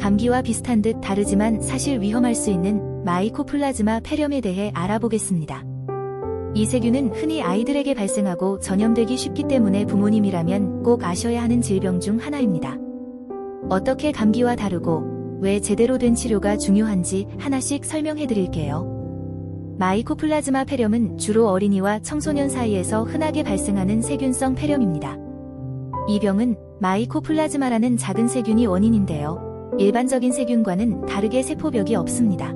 감기와 비슷한 듯 다르지만 사실 위험할 수 있는 마이코플라즈마 폐렴에 대해 알아보겠습니다. 이 세균은 흔히 아이들에게 발생하고 전염되기 쉽기 때문에 부모님이라면 꼭 아셔야 하는 질병 중 하나입니다. 어떻게 감기와 다르고 왜 제대로 된 치료가 중요한지 하나씩 설명해 드릴게요. 마이코플라즈마 폐렴은 주로 어린이와 청소년 사이에서 흔하게 발생하는 세균성 폐렴입니다. 이 병은 마이코플라즈마라는 작은 세균이 원인인데요. 일반적인 세균과는 다르게 세포벽이 없습니다.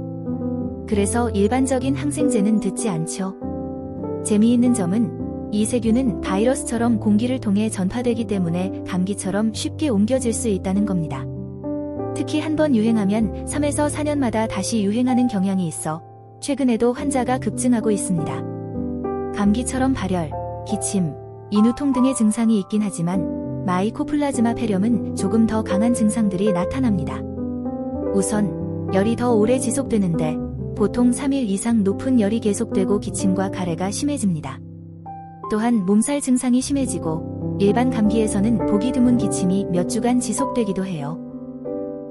그래서 일반적인 항생제는 듣지 않죠. 재미있는 점은 이 세균은 바이러스처럼 공기를 통해 전파되기 때문에 감기처럼 쉽게 옮겨질 수 있다는 겁니다. 특히 한번 유행하면 3에서 4년마다 다시 유행하는 경향이 있어 최근에도 환자가 급증하고 있습니다. 감기처럼 발열, 기침, 인후통 등의 증상이 있긴 하지만 마이코플라즈마 폐렴은 조금 더 강한 증상들이 나타납니다. 우선 열이 더 오래 지속되는데 보통 3일 이상 높은 열이 계속되고 기침과 가래가 심해집니다. 또한 몸살 증상이 심해지고 일반 감기에서는 보기 드문 기침이 몇 주간 지속되기도 해요.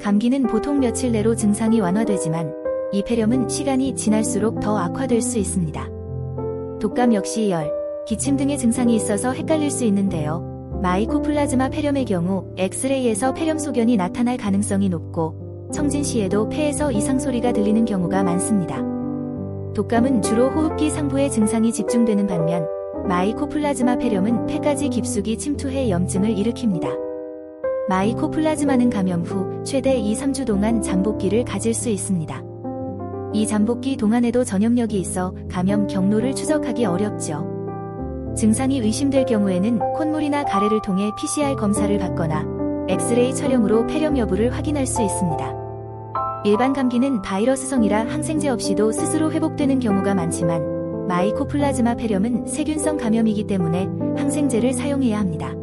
감기는 보통 며칠 내로 증상이 완화되지만 이 폐렴은 시간이 지날수록 더 악화될 수 있습니다. 독감 역시 열, 기침 등의 증상이 있어서 헷갈릴 수 있는데요. 마이코플라즈마 폐렴의 경우 엑스레이에서 폐렴 소견이 나타날 가능성이 높고 청진시에도 폐에서 이상 소리가 들리는 경우가 많습니다. 독감은 주로 호흡기 상부에 증상이 집중되는 반면 마이코플라즈마 폐렴은 폐까지 깊숙이 침투해 염증을 일으킵니다. 마이코플라즈마는 감염 후 최대 2-3주 동안 잠복기를 가질 수 있습니다. 이 잠복기 동안에도 전염력이 있어 감염 경로를 추적하기 어렵죠. 증상이 의심될 경우에는 콧물이나 가래를 통해 PCR 검사를 받거나 엑스레이 촬영으로 폐렴 여부를 확인할 수 있습니다. 일반 감기는 바이러스성이라 항생제 없이도 스스로 회복되는 경우가 많지만 마이코플라즈마 폐렴은 세균성 감염이기 때문에 항생제를 사용해야 합니다.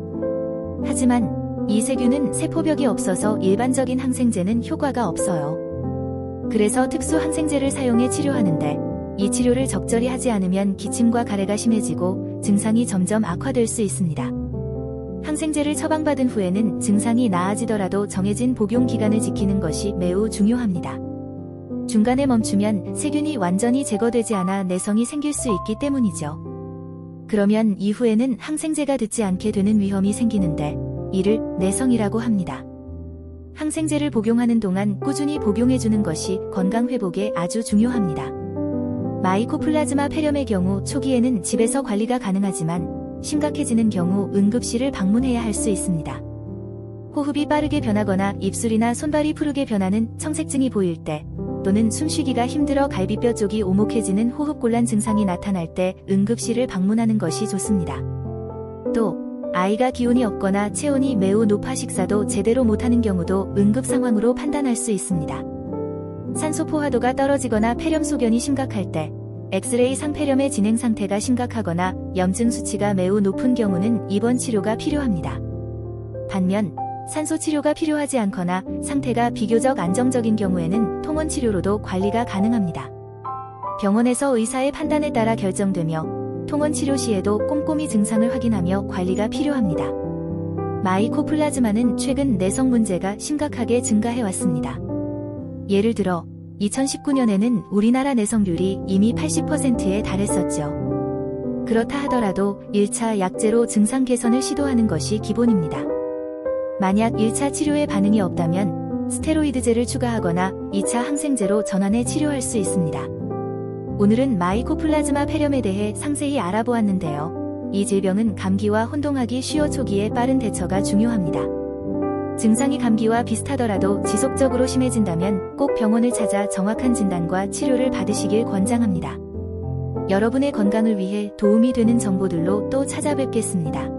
하지만 이 세균은 세포벽이 없어서 일반적인 항생제는 효과가 없어요. 그래서 특수 항생제를 사용해 치료하는데 이 치료를 적절히 하지 않으면 기침과 가래가 심해지고 증상이 점점 악화될 수 있습니다. 항생제를 처방받은 후에는 증상이 나아지더라도 정해진 복용 기간을 지키는 것이 매우 중요합니다. 중간에 멈추면 세균이 완전히 제거되지 않아 내성이 생길 수 있기 때문이죠. 그러면 이후에는 항생제가 듣지 않게 되는 위험이 생기는데 이를 내성이라고 합니다. 항생제를 복용하는 동안 꾸준히 복용해주는 것이 건강 회복에 아주 중요합니다. 마이코플라즈마 폐렴의 경우 초기에는 집에서 관리가 가능하지만 심각해지는 경우 응급실을 방문해야 할 수 있습니다. 호흡이 빠르게 변하거나 입술이나 손발이 푸르게 변하는 청색증이 보일 때 또는 숨쉬기가 힘들어 갈비뼈 쪽이 오목해지는 호흡곤란 증상이 나타날 때 응급실을 방문하는 것이 좋습니다. 또 아이가 기운이 없거나 체온이 매우 높아 식사도 제대로 못하는 경우도 응급 상황으로 판단할 수 있습니다. 산소 포화도가 떨어지거나 폐렴 소견이 심각할 때 엑스레이 상 폐렴의 진행 상태가 심각하거나 염증 수치가 매우 높은 경우는 입원 치료가 필요합니다. 반면 산소 치료가 필요하지 않거나 상태가 비교적 안정적인 경우에는 통원 치료로도 관리가 가능합니다. 병원에서 의사의 판단에 따라 결정되며 통원 치료 시에도 꼼꼼히 증상을 확인하며 관리가 필요합니다. 마이코플라즈마는 최근 내성 문제가 심각하게 증가해왔습니다. 예를 들어 2019년에는 우리나라 내성률이 이미 80%에 달했었죠. 그렇다 하더라도 1차 약제로 증상 개선을 시도하는 것이 기본입니다. 만약 1차 치료에 반응이 없다면 스테로이드제를 추가하거나 2차 항생제로 전환해 치료할 수 있습니다. 오늘은 마이코플라즈마 폐렴에 대해 상세히 알아보았는데요. 이 질병은 감기와 혼동하기 쉬워 초기에 빠른 대처가 중요합니다. 증상이 감기와 비슷하더라도 지속적으로 심해진다면 꼭 병원을 찾아 정확한 진단과 치료를 받으시길 권장합니다. 여러분의 건강을 위해 도움이 되는 정보들로 또 찾아뵙겠습니다.